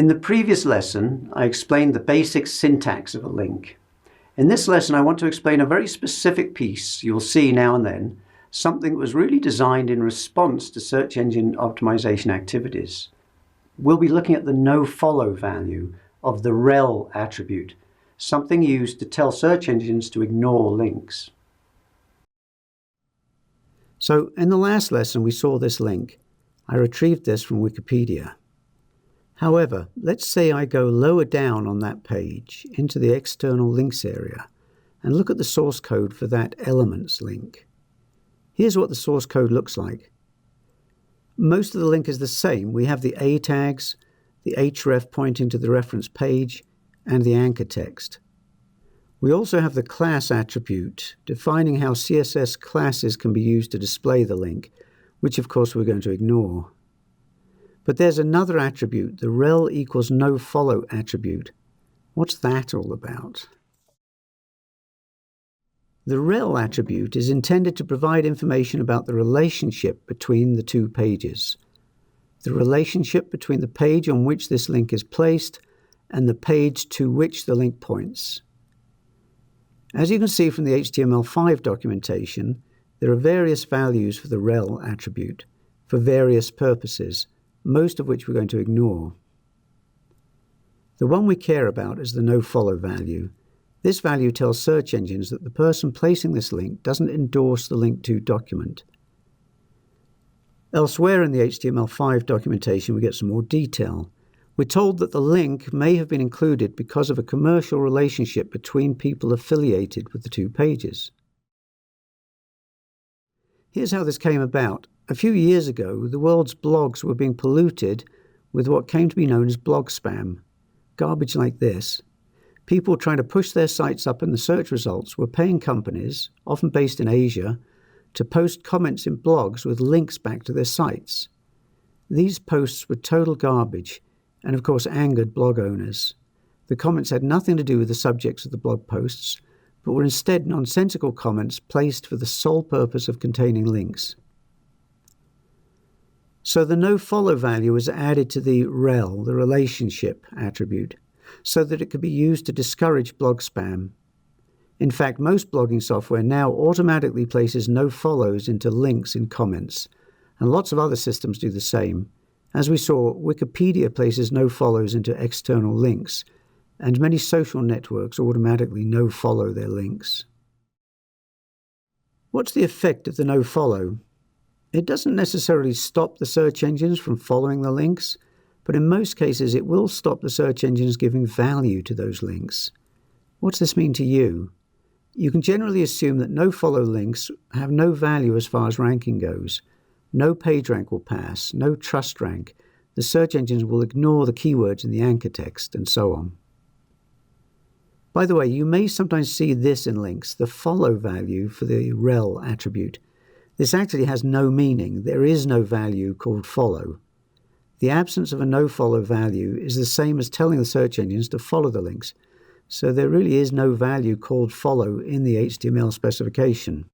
In the previous lesson, I explained the basic syntax of a link. In this lesson, I want to explain a very specific piece you'll see now and then, something that was really designed in response to search engine optimization activities. We'll be looking at the nofollow value of the rel attribute, something used to tell search engines to ignore links. So in the last lesson, we saw this link. I retrieved this from Wikipedia. However, let's say I go lower down on that page into the external links area and look at the source code for that elements link. Here's what the source code looks like. Most of the link is the same. We have the A tags, the href pointing to the reference page, and the anchor text. We also have the class attribute defining how CSS classes can be used to display the link, which of course we're going to ignore. But there's another attribute, the rel equals nofollow attribute. What's that all about? The rel attribute is intended to provide information about the relationship between the two pages. The relationship between the page on which this link is placed and the page to which the link points. As you can see from the HTML5 documentation, there are various values for the rel attribute for various purposes, most of which we're going to ignore. The one we care about is the nofollow value. This value tells search engines that the person placing this link doesn't endorse the link to document. Elsewhere in the HTML5 documentation we get some more detail. We're told that the link may have been included because of a commercial relationship between people affiliated with the two pages. Here's how this came about. A few years ago, the world's blogs were being polluted with what came to be known as blog spam. Garbage like this. People trying to push their sites up in the search results were paying companies, often based in Asia, to post comments in blogs with links back to their sites. These posts were total garbage and of course angered blog owners. The comments had nothing to do with the subjects of the blog posts, but were instead nonsensical comments placed for the sole purpose of containing links. So the nofollow value was added to the rel, the relationship attribute, so that it could be used to discourage blog spam. In fact, most blogging software now automatically places nofollows into links in comments, and lots of other systems do the same. As we saw, Wikipedia places nofollows into external links, and many social networks automatically nofollow their links. What's the effect of the nofollow? It doesn't necessarily stop the search engines from following the links, but in most cases it will stop the search engines giving value to those links. What's this mean to you? You can generally assume that nofollow links have no value as far as ranking goes. No page rank will pass, no trust rank. The search engines will ignore the keywords in the anchor text, and so on. By the way, you may sometimes see this in links, the follow value for the rel attribute. This actually has no meaning. There is no value called follow. The absence of a nofollow value is the same as telling the search engines to follow the links. So there really is no value called follow in the HTML specification.